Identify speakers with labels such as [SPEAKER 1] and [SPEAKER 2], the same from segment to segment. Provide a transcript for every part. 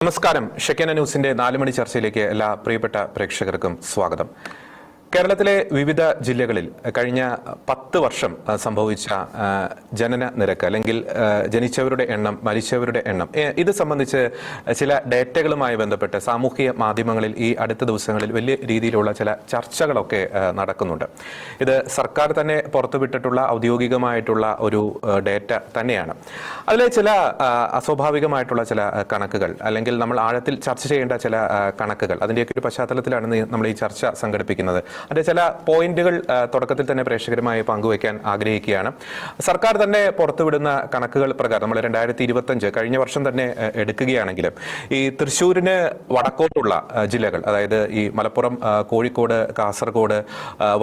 [SPEAKER 1] നമസ്കാരം. ഷെക്കേന ന്യൂസിന്റെ 4 മണി ചർച്ചയിലേക്ക് എല്ലാ പ്രിയപ്പെട്ട പ്രേക്ഷകർക്കും സ്വാഗതം. കേരളത്തിലെ വിവിധ ജില്ലകളിൽ കഴിഞ്ഞ 10 വർഷം സംഭവിച്ച ജനന നിരക്ക് അല്ലെങ്കിൽ ജനിച്ചവരുടെ എണ്ണം, മരിച്ചവരുടെ എണ്ണം, ഇത് സംബന്ധിച്ച് ചില ഡേറ്റകളുമായി ബന്ധപ്പെട്ട് സാമൂഹിക മാധ്യമങ്ങളിൽ ഈ അടുത്ത ദിവസങ്ങളിൽ വലിയ രീതിയിലുള്ള ചില ചർച്ചകളൊക്കെ നടക്കുന്നുണ്ട്. ഇത് സർക്കാർ തന്നെ പുറത്തുവിട്ടിട്ടുള്ള ഔദ്യോഗികമായിട്ടുള്ള ഒരു ഡേറ്റ തന്നെയാണ്. അതിലെ ചില അസ്വാഭാവികമായിട്ടുള്ള ചില കണക്കുകൾ അല്ലെങ്കിൽ നമ്മൾ ആഴത്തിൽ ചർച്ച ചെയ്യേണ്ട ചില കണക്കുകൾ, അതിൻ്റെയൊക്കെ ഒരു പശ്ചാത്തലത്തിലാണ് നമ്മൾ ഈ ചർച്ച സംഘടിപ്പിക്കുന്നത്. അതിന്റെ ചില പോയിന്റുകൾ തുടക്കത്തിൽ തന്നെ പ്രേക്ഷകരുമായി പങ്കുവയ്ക്കാൻ ആഗ്രഹിക്കുകയാണ്. സർക്കാർ തന്നെ പുറത്തുവിടുന്ന കണക്കുകൾ പ്രകാരം നമ്മൾ 2025 കഴിഞ്ഞ വർഷം തന്നെ എടുക്കുകയാണെങ്കിലും ഈ തൃശ്ശൂരിന് വടക്കോട്ടുള്ള ജില്ലകൾ, അതായത് ഈ മലപ്പുറം, കോഴിക്കോട്, കാസർഗോഡ്,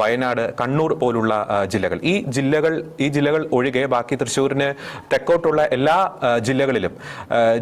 [SPEAKER 1] വയനാട്, കണ്ണൂർ പോലുള്ള ജില്ലകൾ, ഈ ജില്ലകൾ ഒഴികെ ബാക്കി തൃശ്ശൂരിന് തെക്കോട്ടുള്ള എല്ലാ ജില്ലകളിലും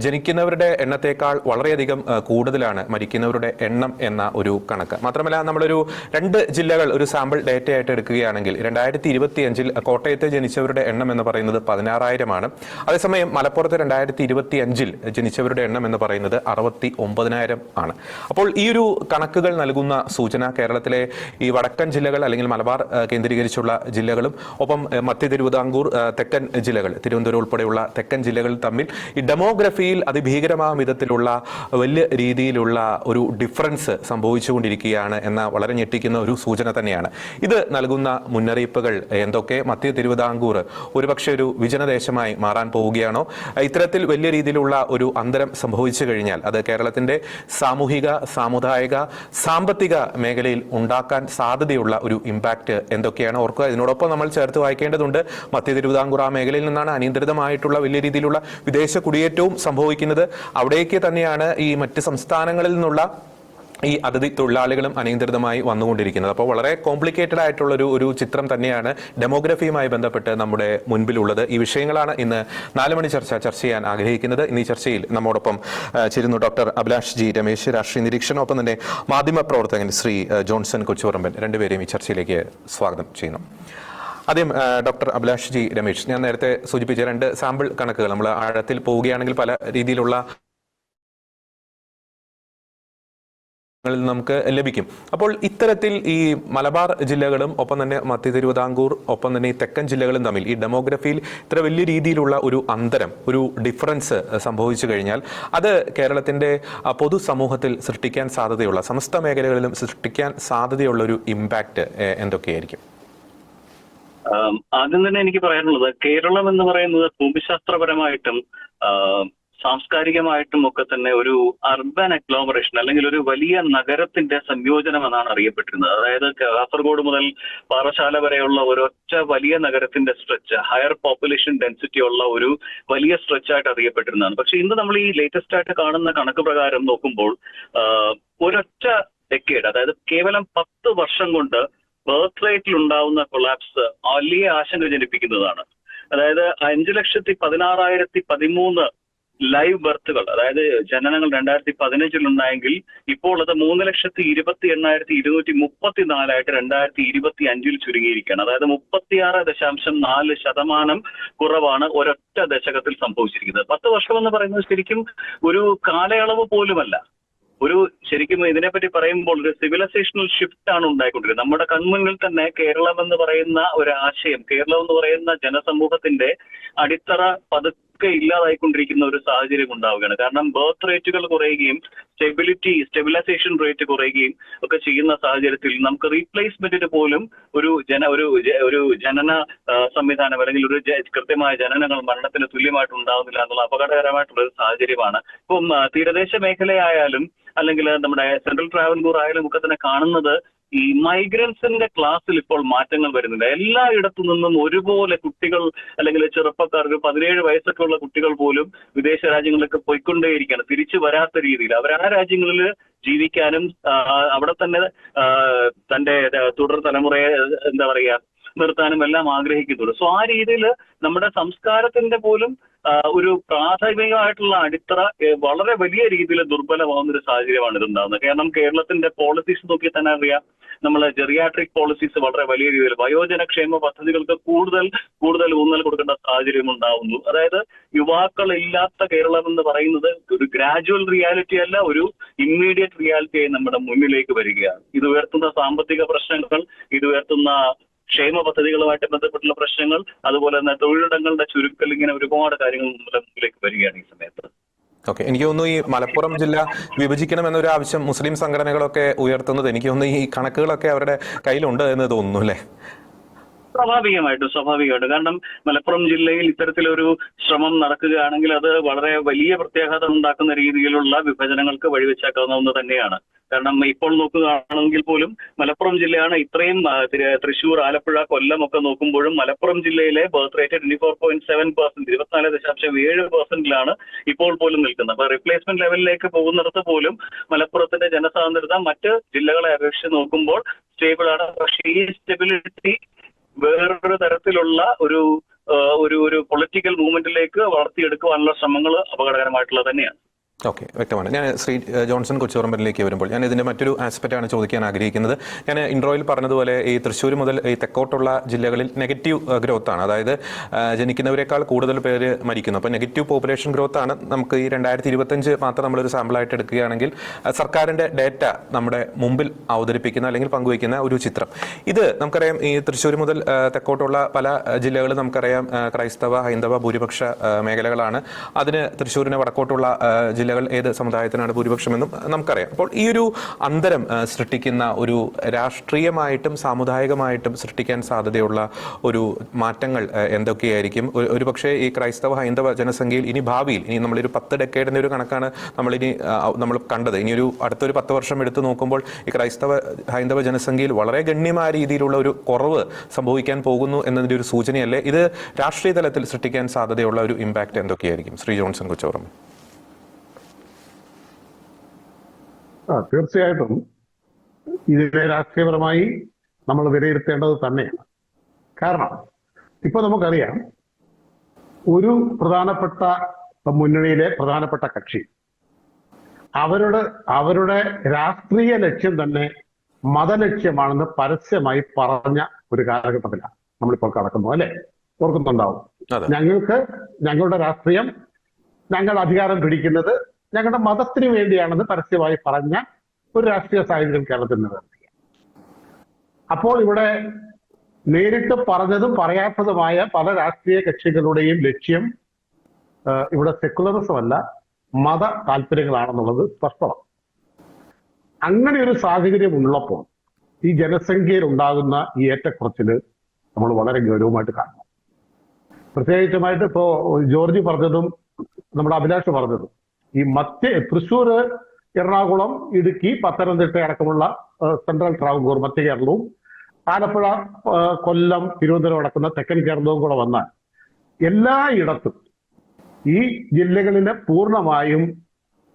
[SPEAKER 1] ജനിക്കുന്നവരുടെ എണ്ണത്തേക്കാൾ വളരെയധികം കൂടുതലാണ് മരിക്കുന്നവരുടെ എണ്ണം എന്ന ഒരു കണക്ക്. മാത്രമല്ല, നമ്മളൊരു 2 ജില്ലകൾ ഒരു സാമ്പിൾ ഡേറ്റ ആയിട്ട് എടുക്കുകയാണെങ്കിൽ 2025 കോട്ടയത്തെ ജനിച്ചവരുടെ എണ്ണം എന്ന് പറയുന്നത് 16,000 അതേസമയം മലപ്പുറത്ത് 2025 ജനിച്ചവരുടെ എണ്ണം എന്ന് പറയുന്നത് 69,000 ആണ്. അപ്പോൾ ഈ ഒരു കണക്കുകൾ നൽകുന്ന സൂചന കേരളത്തിലെ ഈ വടക്കൻ ജില്ലകൾ അല്ലെങ്കിൽ മലബാർ കേന്ദ്രീകരിച്ചുള്ള ജില്ലകളും ഒപ്പം മധ്യ തിരുവിതാംകൂർ, തെക്കൻ ജില്ലകൾ, തിരുവനന്തപുരം ഉൾപ്പെടെയുള്ള തെക്കൻ ജില്ലകൾ തമ്മിൽ ഈ ഡെമോഗ്രഫിയിൽ അതിഭീകരമായ വിധത്തിലുള്ള വലിയ രീതിയിലുള്ള ഒരു ഡിഫറൻസ് സംഭവിച്ചുകൊണ്ടിരിക്കുകയാണ് എന്ന വളരെ ഞെട്ടിക്കുന്ന ഒരു സൂചന തന്നെയാണ്. ഇത് നൽകുന്ന മുന്നറിയിപ്പുകൾ എന്തൊക്കെ? മധ്യ തിരുവിതാംകൂർ ഒരുപക്ഷെ ഒരു വിജനദേശമായി മാറാൻ പോവുകയാണോ? ഇത്തരത്തിൽ വലിയ രീതിയിലുള്ള ഒരു അന്തരം സംഭവിച്ചു കഴിഞ്ഞാൽ അത് കേരളത്തിന്റെ സാമൂഹിക, സാമുദായിക, സാമ്പത്തിക മേഖലയിൽ ഉണ്ടാക്കാൻ സാധ്യതയുള്ള ഒരു ഇമ്പാക്ട് എന്തൊക്കെയാണ്? ഓർക്കുക, ഇതിനോടൊപ്പം നമ്മൾ ചേർത്ത് വായിക്കേണ്ടതുണ്ട്, മധ്യ തിരുവിതാംകൂർ ആ മേഖലയിൽ നിന്നാണ് അനിയന്ത്രിതമായിട്ടുള്ള വലിയ രീതിയിലുള്ള വിദേശ കുടിയേറ്റവും സംഭവിക്കുന്നത്. അവിടേക്ക് തന്നെയാണ് ഈ മറ്റ് സംസ്ഥാനങ്ങളിൽ നിന്നുള്ള ഈ അതിഥി തൊഴിലാളികളും അനിയന്ത്രിതമായി വന്നുകൊണ്ടിരിക്കുന്നത്. അപ്പോൾ വളരെ കോംപ്ലിക്കേറ്റഡ് ആയിട്ടുള്ള ഒരു ചിത്രം തന്നെയാണ് ഡെമോഗ്രഫിയുമായി ബന്ധപ്പെട്ട് നമ്മുടെ മുൻപിലുള്ളത്. ഈ വിഷയങ്ങളാണ് ഇന്ന് 4 മണി ചർച്ച ചെയ്യാൻ ആഗ്രഹിക്കുന്നത്. ഇന്ന് ഈ ചർച്ചയിൽ നമ്മോടൊപ്പം ചേരുന്നു ഡോക്ടർ അഭിലാഷ് ജി രമേശ്, രാഷ്ട്രീയ നിരീക്ഷണം, ഒപ്പം തന്നെ മാധ്യമ പ്രവർത്തകൻ ശ്രീ ജോൺസൺ കൊച്ചുപറമ്പൻ. രണ്ടുപേരെയും ഈ ചർച്ചയിലേക്ക് സ്വാഗതം ചെയ്യുന്നു. ആദ്യം ഡോക്ടർ അഭിലാഷ് ജി രമേശ്, ഞാൻ നേരത്തെ സൂചിപ്പിച്ച 2 സാമ്പിൾ കണക്കുകൾ നമ്മൾ ആഴത്തിൽ പോവുകയാണെങ്കിൽ പല രീതിയിലുള്ള നമുക്ക് ലഭിക്കും. അപ്പോൾ ഇത്തരത്തിൽ ഈ മലബാർ ജില്ലകളും ഒപ്പം തന്നെ മധ്യ തിരുവിതാംകൂർ, ഒപ്പം തന്നെ ഈ തെക്കൻ ജില്ലകളും തമ്മിൽ ഈ ഡെമോഗ്രഫിയിൽ ഇത്ര വലിയ രീതിയിലുള്ള ഒരു അന്തരം, ഒരു ഡിഫറൻസ് സംഭവിച്ചു കഴിഞ്ഞാൽ അത് കേരളത്തിന്റെ പൊതുസമൂഹത്തിൽ സൃഷ്ടിക്കാൻ സാധ്യതയുള്ള, സമസ്ത മേഖലകളിലും സൃഷ്ടിക്കാൻ സാധ്യതയുള്ള ഒരു ഇമ്പാക്ട് എന്തൊക്കെയായിരിക്കും?
[SPEAKER 2] ആദ്യം തന്നെ എനിക്ക് പറയാനുള്ളത്, കേരളം എന്ന് പറയുന്നത് ഭൂമിശാസ്ത്രപരമായിട്ടും സാംസ്കാരികമായിട്ടും ഒക്കെ തന്നെ ഒരു അർബൻ അഗ്ലോമറേഷൻ അല്ലെങ്കിൽ ഒരു വലിയ നഗരത്തിന്റെ സംയോജനം എന്നാണ് അറിയപ്പെട്ടിരുന്നത്. അതായത് കാസർഗോഡ് മുതൽ പാറശാല വരെയുള്ള ഒരൊറ്റ വലിയ നഗരത്തിന്റെ സ്ട്രെച്ച്, ഹയർ പോപ്പുലേഷൻ ഡെൻസിറ്റി ഉള്ള ഒരു വലിയ സ്ട്രെച്ച് ആയിട്ട് അറിയപ്പെട്ടിരുന്നതാണ്. പക്ഷെ ഇന്ന് നമ്മൾ ഈ ലേറ്റസ്റ്റ് ആയിട്ട് കാണുന്ന കണക്ക് പ്രകാരം നോക്കുമ്പോൾ ഒരൊറ്റ ഡെക്കേഡ്, അതായത് കേവലം 10 വർഷം കൊണ്ട് ബർത്ത് റേറ്റിൽ ഉണ്ടാവുന്ന കൊളാപ്സ് വലിയ ആശങ്ക ജനിപ്പിക്കുന്നതാണ്. അതായത് 5,16,013 ലൈവ് ബർത്തുകൾ, അതായത് ജനനങ്ങൾ 2015 ഉണ്ടായെങ്കിൽ ഇപ്പോൾ അത് 3,28,234 2025 ചുരുങ്ങിയിരിക്കുകയാണ്. അതായത് 36.4% കുറവാണ് ഒരൊറ്റ ദശകത്തിൽ സംഭവിച്ചിരിക്കുന്നത്. 10 വർഷം എന്ന് പറയുന്നത് ശരിക്കും ഒരു കാലയളവ് പോലുമല്ല. ശരിക്കും ഇതിനെപ്പറ്റി പറയുമ്പോൾ ഒരു സിവിലൈസേഷണൽ ഷിഫ്റ്റ് ആണ് ഉണ്ടായിക്കൊണ്ടിരിക്കുന്നത്. നമ്മുടെ കൺമുന്നിൽ തന്നെ കേരളം എന്ന് പറയുന്ന ഒരു ആശയം, കേരളം എന്ന് പറയുന്ന ജനസമൂഹത്തിന്റെ അടിത്തറ പതുക്കെ ഇല്ലാതായിക്കൊണ്ടിരിക്കുന്ന ഒരു സാഹചര്യം ഉണ്ടാവുകയാണ്. കാരണം ബർത്ത് റേറ്റുകൾ കുറയുകയും സ്റ്റെബിലൈസേഷൻ റേറ്റ് കുറയുകയും ഒക്കെ ചെയ്യുന്ന സാഹചര്യത്തിൽ നമുക്ക് റീപ്ലേസ്മെന്റിന് പോലും ഒരു ജനന സംവിധാനം അല്ലെങ്കിൽ ഒരു കൃത്യമായ ജനനങ്ങൾ മരണത്തിന് തുല്യമായിട്ട് ഉണ്ടാകുന്നില്ല എന്നുള്ള അപകടകരമായിട്ടുള്ള ഒരു സാഹചര്യമാണ്. ഇപ്പം തീരദേശ മേഖലയായാലും അല്ലെങ്കിൽ നമ്മുടെ സെൻട്രൽ ട്രാവൻകൂർ ആയാലും ഒക്കെ തന്നെ കാണുന്നത് ഈ മൈഗ്രൻസിന്റെ ക്ലാസ്സിൽ ഇപ്പോൾ മാറ്റങ്ങൾ വരുന്നുണ്ട്. എല്ലായിടത്തു നിന്നും ഒരുപോലെ കുട്ടികൾ അല്ലെങ്കിൽ ചെറുപ്പക്കാർക്ക് 17 വയസ്സൊക്കെ ഉള്ള കുട്ടികൾ പോലും വിദേശ രാജ്യങ്ങളിലൊക്കെ പോയിക്കൊണ്ടേയിരിക്കുകയാണ്, തിരിച്ചു വരാത്ത രീതിയിൽ. അവർ ആ രാജ്യങ്ങളിൽ ജീവിക്കാനും അവിടെ തന്നെ തന്റെ തുടർ തലമുറയെ നിർത്താനും എല്ലാം ആഗ്രഹിക്കുന്നുണ്ട്. സോ ആ രീതിയിൽ നമ്മുടെ സംസ്കാരത്തിന്റെ പോലും ഒരു പ്രാഥമികമായിട്ടുള്ള അടിത്തറ വളരെ വലിയ രീതിയിൽ ദുർബലമാവുന്ന ഒരു സാഹചര്യമാണ് ഇതുണ്ടാകുന്നത്. കാരണം കേരളത്തിന്റെ പോളിസീസ് നോക്കി തന്നെ അറിയാം, നമ്മളെ ജെറിയാട്രിക് പോളിസീസ് വളരെ വലിയ രീതിയിൽ വയോജനക്ഷേമ പദ്ധതികൾക്ക് കൂടുതൽ ഊന്നൽ കൊടുക്കേണ്ട സാഹചര്യം ഉണ്ടാവുന്നു. അതായത് യുവാക്കളില്ലാത്ത കേരളം എന്ന് പറയുന്നത് ഒരു ഗ്രാജുവൽ റിയാലിറ്റി അല്ല, ഒരു ഇമ്മീഡിയറ്റ് റിയാലിറ്റിയായി നമ്മുടെ മുന്നിലേക്ക് വരികയാണ്. ഇത് ഉയർത്തുന്ന സാമ്പത്തിക പ്രശ്നങ്ങൾ, ഇത് ഉയർത്തുന്ന ക്ഷേമ പദ്ധതികളുമായിട്ട് ബന്ധപ്പെട്ടുള്ള പ്രശ്നങ്ങൾ, അതുപോലെ തന്നെ തൊഴിലിടങ്ങളുടെ ചുരുക്കൽ, ഇങ്ങനെ ഒരുപാട് കാര്യങ്ങൾ മുന്നിലേക്ക് വരികയാണ് ഈ സമയത്ത്.
[SPEAKER 1] ഓക്കെ, എനിക്ക് തോന്നുന്നു ഈ മലപ്പുറം ജില്ല വിഭജിക്കണം എന്നൊരു ആവശ്യം മുസ്ലിം സംഘടനകളൊക്കെ ഉയർത്തുന്നത് എനിക്ക് തോന്നുന്നു ഈ കണക്കുകളൊക്കെ അവരുടെ കയ്യിലുണ്ട് എന്ന് തോന്നുന്നു അല്ലേ?
[SPEAKER 2] സ്വാഭാവികമായിട്ടും കാരണം മലപ്പുറം ജില്ലയിൽ ഇത്തരത്തിലൊരു ശ്രമം നടക്കുകയാണെങ്കിൽ അത് വളരെ വലിയ പ്രത്യാഘാതം ഉണ്ടാക്കുന്ന രീതിയിലുള്ള വിഭജനങ്ങൾക്ക് വഴിവെച്ചേക്കാവുന്ന ഒന്ന് തന്നെയാണ്. കാരണം ഇപ്പോൾ നോക്കുകയാണെങ്കിൽ പോലും മലപ്പുറം ജില്ലയാണ് ഇത്രയും തൃശ്ശൂർ, ആലപ്പുഴ, കൊല്ലം ഒക്കെ നോക്കുമ്പോഴും മലപ്പുറം ജില്ലയിലെ ബർത്ത് റേറ്റ് 24.7%, 24.7% ഇപ്പോൾ പോലും നിൽക്കുന്നത്. അപ്പൊ റീപ്ലേസ്മെന്റ് ലെവലിലേക്ക് പോകുന്നിടത്ത് പോലും മലപ്പുറത്തിന്റെ ജനസാന്ദ്രത മറ്റ് ജില്ലകളെ അപേക്ഷിച്ച് നോക്കുമ്പോൾ സ്റ്റേബിൾ ആണ്. പക്ഷേ ഈ സ്റ്റെബിലിറ്റി വേറൊരു തരത്തിലുള്ള ഒരു പൊളിറ്റിക്കൽ മൂവ്മെന്റിലേക്ക് വളർത്തിയെടുക്കുവാനുള്ള ശ്രമങ്ങൾ അപകടകരമായിട്ടുള്ളത് തന്നെയാണ്.
[SPEAKER 1] ഓക്കെ, വ്യക്തമാണ്. ഞാൻ ശ്രീ ജോൺസൺ കൊച്ചുപറമ്പിലേക്ക് വരുമ്പോൾ ഞാൻ ഇതിൻ്റെ മറ്റൊരു ആസ്പെക്റ്റാണ് ചോദിക്കാൻ ആഗ്രഹിക്കുന്നത്. ഞാൻ ഇൻട്രോയിൽ പറഞ്ഞതുപോലെ ഈ തൃശ്ശൂർ മുതൽ ഈ തെക്കോട്ടുള്ള ജില്ലകളിൽ നെഗറ്റീവ് ഗ്രോത്ത് ആണ്, അതായത് ജനിക്കുന്നവരെക്കാൾ കൂടുതൽ പേര് മരിക്കുന്നു. അപ്പോൾ നെഗറ്റീവ് പോപ്പുലേഷൻ ഗ്രോത്ത് ആണ്. നമുക്ക് ഈ 2025 മാത്രം നമ്മളൊരു സാമ്പിളായിട്ട് എടുക്കുകയാണെങ്കിൽ സർക്കാരിൻ്റെ ഡേറ്റ നമ്മുടെ മുമ്പിൽ അവതരിപ്പിക്കുന്ന അല്ലെങ്കിൽ പങ്കുവയ്ക്കുന്ന ഒരു ചിത്രം. ഇത് നമുക്കറിയാം, ഈ തൃശ്ശൂർ മുതൽ തെക്കോട്ടുള്ള പല ജില്ലകളും നമുക്കറിയാം ക്രൈസ്തവ, ഹൈന്ദവ ഭൂരിപക്ഷ മേഖലകളാണ്. അതിന് തൃശ്ശൂരിന് വടക്കോട്ടുള്ള ജില്ലകൾ ഏത് സമുദായത്തിനാണ് ഭൂരിപക്ഷമെന്നും നമുക്കറിയാം. അപ്പോൾ ഈ ഒരു അന്തരം സൃഷ്ടിക്കുന്ന ഒരു രാഷ്ട്രീയമായിട്ടും സാമുദായികമായിട്ടും സൃഷ്ടിക്കാൻ സാധ്യതയുള്ള ഒരു മാറ്റങ്ങൾ എന്തൊക്കെയായിരിക്കും? ഒരു പക്ഷേ ഈ ക്രൈസ്തവ ഹൈന്ദവ ജനസംഖ്യയിൽ ഇനി ഭാവിയിൽ, ഇനി നമ്മളൊരു 10 ഡെക്കേഡിൻ്റെ ഒരു കണക്കാണ് നമ്മൾ കണ്ടത്, ഇനി ഒരു അടുത്തൊരു 10 വർഷം എടുത്തു നോക്കുമ്പോൾ ഈ ക്രൈസ്തവ ഹൈന്ദവ ജനസംഖ്യയിൽ വളരെ ഗണ്യമായ രീതിയിലുള്ള ഒരു കുറവ് സംഭവിക്കാൻ പോകുന്നു എന്നതിൻ്റെ ഒരു സൂചനയല്ലേ? ഇത് രാഷ്ട്രീയ തലത്തിൽ സൃഷ്ടിക്കാൻ സാധ്യതയുള്ള ഒരു ഇമ്പാക്റ്റ് എന്തൊക്കെയായിരിക്കും? ശ്രീ ജോൺസൺ കൊച്ചുപറമ്പ്.
[SPEAKER 3] തീർച്ചയായിട്ടും ഇതിനെ രാഷ്ട്രീയപരമായി നമ്മൾ വിലയിരുത്തേണ്ടത് തന്നെയാണ്. കാരണം ഇപ്പൊ നമുക്കറിയാം, ഒരു പ്രധാനപ്പെട്ട മുന്നണിയിലെ പ്രധാനപ്പെട്ട കക്ഷി അവരുടെ രാഷ്ട്രീയ ലക്ഷ്യം തന്നെ മതലക്ഷ്യമാണെന്ന് പരസ്യമായി പറഞ്ഞ ഒരു കാലഘട്ടത്തിലാണ് നമ്മളിപ്പോൾ കടക്കുന്നത്, അല്ലെ? ഓർക്കുന്നുണ്ടാവും. ഞങ്ങളുടെ രാഷ്ട്രീയം, ഞങ്ങൾ അധികാരം പിടിക്കുന്നത് ഞങ്ങളുടെ മതത്തിന് വേണ്ടിയാണെന്ന് പരസ്യമായി പറഞ്ഞ ഒരു രാഷ്ട്രീയ സാഹചര്യം കേരളത്തിൽ നിലനിർത്തുക. അപ്പോൾ ഇവിടെ നേരിട്ട് പറഞ്ഞതും പറയാത്തതുമായ പല രാഷ്ട്രീയ കക്ഷികളുടെയും ലക്ഷ്യം ഇവിടെ സെക്കുലറിസം അല്ല, മത താല്പര്യങ്ങളാണെന്നുള്ളത് സ്പഷ്ടമാണ്. അങ്ങനെ ഒരു സാഹചര്യം ഉള്ളപ്പോൾ ഈ ജനസംഖ്യയിൽ ഉണ്ടാകുന്ന ഈ ഏറ്റക്കുറച്ചില് നമ്മൾ വളരെ ഗൗരവമായിട്ട് കാണണം. പ്രത്യേകിച്ചുമായിട്ട് ഇപ്പോ ജോർജ് പറഞ്ഞതും നമ്മുടെ അഭിലാഷ് പറഞ്ഞതും ഈ തൃശ്ശൂർ, എറണാകുളം, ഇടുക്കി, പത്തനംതിട്ട അടക്കമുള്ള സെൻട്രൽ ട്രാവൻകൂർ, മധ്യ കേരളവും, ആലപ്പുഴ, കൊല്ലം, തിരുവനന്തപുരം അടക്കുന്ന തെക്കൻ കേരളവും കൂടെ വന്നാൽ എല്ലായിടത്തും ഈ ജില്ലകളിലെ പൂർണ്ണമായും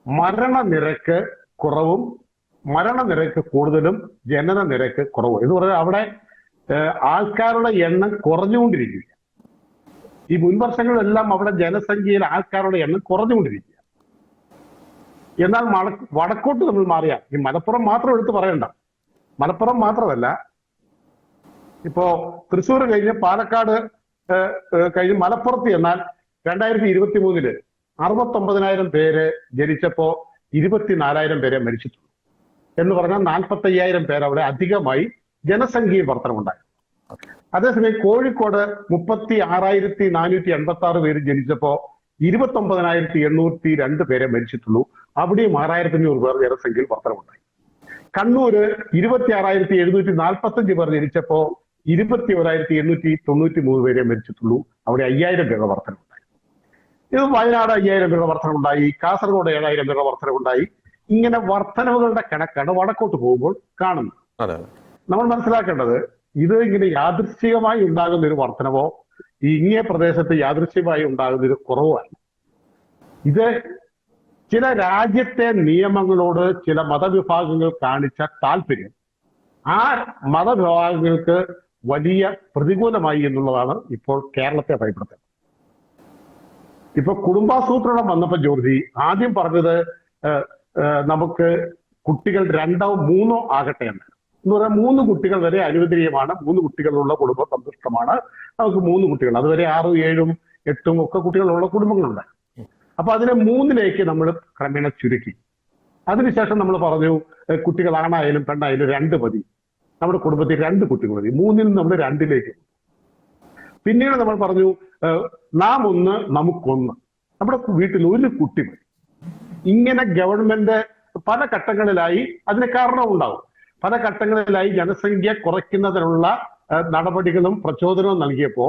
[SPEAKER 3] മരണനിരക്ക് കുറവും, മരണനിരക്ക് കൂടുതലും, ജനന നിരക്ക് കുറവും എന്ന് പറഞ്ഞാൽ അവിടെ ആൾക്കാരുടെ എണ്ണം കുറഞ്ഞുകൊണ്ടിരിക്കുക. ഈ മുൻവർഷങ്ങളിലെല്ലാം അവിടെ ജനസംഖ്യയിൽ ആൾക്കാരുടെ എണ്ണം കുറഞ്ഞുകൊണ്ടിരിക്കുക. എന്നാൽ വടക്കോട്ട് നമ്മൾ മാറിയാൽ, ഈ മലപ്പുറം മാത്രം എടുത്ത് പറയണ്ട, മലപ്പുറം മാത്രമല്ല, ഇപ്പോ തൃശ്ശൂർ കഴിഞ്ഞ് പാലക്കാട് കഴിഞ്ഞ് മലപ്പുറത്ത് എന്നാൽ 2023 69,000 പേര് ജനിച്ചപ്പോ 24,000 പേരെ മരിച്ചിട്ടുള്ളൂ എന്ന് പറഞ്ഞാൽ 45,000 പേര് അവിടെ അധികമായി ജനസംഖ്യയിൽ വർധനമുണ്ടായി. അതേസമയം കോഴിക്കോട് 36,486 പേര് ജനിച്ചപ്പോ 29,802 പേരെ മരിച്ചിട്ടുള്ളൂ. അവിടെയും 6,500 പേർ ജനസംഖ്യയിൽ വർധനമുണ്ടായി. കണ്ണൂര് 26,745 പേർ ജനിച്ചപ്പോ 21,893 പേരെ മരിച്ചിട്ടുള്ളൂ. അവിടെ 5,000 പേരുടെ വർധനമുണ്ടായി. ഇത് വയനാട് 5,000 പേരുടെ വർധനമുണ്ടായി, കാസർഗോഡ് 7,000 പേരുടെ വർധനമുണ്ടായി. ഇങ്ങനെ വർധനവുകളുടെ കണക്കാണ് വടക്കോട്ട് പോകുമ്പോൾ കാണുന്നത്. നമ്മൾ മനസ്സിലാക്കേണ്ടത്, ഇത് ഇങ്ങനെ യാദൃശ്ചികമായി ഉണ്ടാകുന്ന ഒരു വർധനവോ ഇങ്ങേ പ്രദേശത്ത് യാദൃശ്ചികമായി ഉണ്ടാകുന്ന ഒരു കുറവല്ല. ഇത് ചില രാജ്യത്തെ നിയമങ്ങളോട് ചില മതവിഭാഗങ്ങൾ കാണിച്ച താല്പര്യം ആ മതവിഭാഗങ്ങൾക്ക് വലിയ പ്രതികൂലമായി എന്നുള്ളതാണ് ഇപ്പോൾ കേരളത്തെ ഭയപ്പെടുത്തുന്നത്. ഇപ്പൊ കുടുംബാസൂത്രണം വന്നപ്പോ ജോർജി ആദ്യം പറഞ്ഞത് നമുക്ക് കുട്ടികൾ 2 or 3 ആകട്ടെ എന്ന് പറഞ്ഞാൽ 3 കുട്ടികൾ വരെ അനുവദനീയമാണ്. 3 കുട്ടികളുള്ള കുടുംബം സന്തുഷ്ടമാണ്. നമുക്ക് 3 കുട്ടികൾ, അതുവരെ 6, 7, 8 ഒക്കെ കുട്ടികളുള്ള കുടുംബങ്ങളുണ്ട്. അപ്പൊ അതിനെ 3ലേക്ക് നമ്മൾ ക്രമേണ ചുരുക്കി. അതിനുശേഷം നമ്മൾ പറഞ്ഞു കുട്ടികൾ ആണായാലും പെണ്ണായാലും 2 മതി. നമ്മുടെ കുടുംബത്തിൽ 2 കുട്ടികൾ മതി. 3ൽ നിന്ന് നമ്മൾ 2ലേക്ക്. പിന്നീട് നമ്മൾ പറഞ്ഞു നാം 1 നമുക്കൊന്ന്, നമ്മുടെ വീട്ടിൽ 1 കുട്ടി മതി. ഇങ്ങനെ ഗവൺമെന്റ് പല ഘട്ടങ്ങളിലായി അതിന് കാരണവും ഉണ്ടാവും. പല ഘട്ടങ്ങളിലായി ജനസംഖ്യ കുറയ്ക്കുന്നതിനുള്ള നടപടികളും പ്രചോദനവും നൽകിയപ്പോ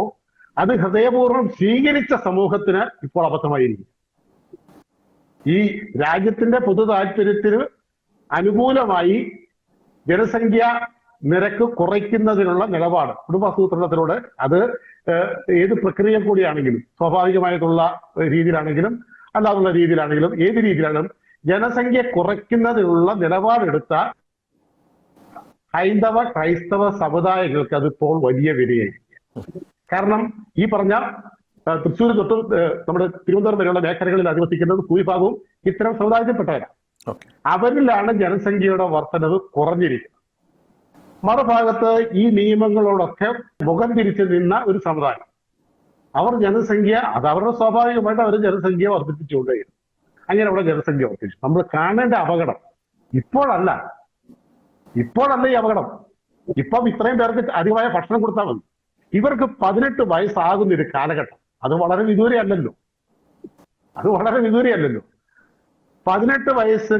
[SPEAKER 3] അത് ഹൃദയപൂർവ്വം സ്വീകരിച്ച സമൂഹത്തിന് ഇപ്പോൾ അബദ്ധമായിരിക്കും. ഈ രാജ്യത്തിന്റെ പൊതു താല്പര്യത്തിന് അനുകൂലമായി ജനസംഖ്യ നിരക്ക് കുറയ്ക്കുന്നതിനുള്ള നിലപാട് കുടുംബാസൂത്രണത്തിലൂടെ, അത് ഏത് പ്രക്രിയ കൂടിയാണെങ്കിലും, സ്വാഭാവികമായിട്ടുള്ള രീതിയിലാണെങ്കിലും അല്ലാതുള്ള രീതിയിലാണെങ്കിലും, ഏത് രീതിയിലാണെങ്കിലും ജനസംഖ്യ കുറയ്ക്കുന്നതിനുള്ള നിലപാടെടുത്ത ഹൈന്ദവ ക്രൈസ്തവ സമുദായങ്ങൾക്ക് അതിപ്പോൾ വലിയ വിലയായിരിക്കും. കാരണം ഈ പറഞ്ഞ തൃശ്ശൂർ തൊട്ട് നമ്മുടെ തിരുവനന്തപുരം വരെയുള്ള മേഖലകളിൽ അധിവസിക്കുന്നത് ഭൂരിഭാഗവും ഇത്തരം സമുദായത്തിൽപ്പെട്ടവരാണ്. അവരിലാണ് ജനസംഖ്യയുടെ വർധനവ് കുറഞ്ഞിരിക്കുന്നത്. മറുഭാഗത്ത് ഈ നിയമങ്ങളോടൊക്കെ മുഖം തിരിച്ചു നിന്ന ഒരു സമുദായം, അവർ ജനസംഖ്യ, അത് അവരുടെ സ്വാഭാവികമായിട്ട് അവർ ജനസംഖ്യ വർദ്ധിപ്പിച്ചുകൊണ്ടേയിരുന്നു. അങ്ങനെ അവിടെ ജനസംഖ്യ വർദ്ധിച്ചു. നമ്മൾ കാണേണ്ട അപകടം ഇപ്പോഴല്ല ഈ അപകടം. ഇപ്പം ഇത്രയും പേർക്ക് അധികമായ ഭക്ഷണം കൊടുത്താൽ മതി. ഇവർക്ക് 18 വയസ്സാകുന്ന ഒരു കാലഘട്ടം, അത് വളരെ വിദൂരയല്ലല്ലോ. 18 വയസ്സ്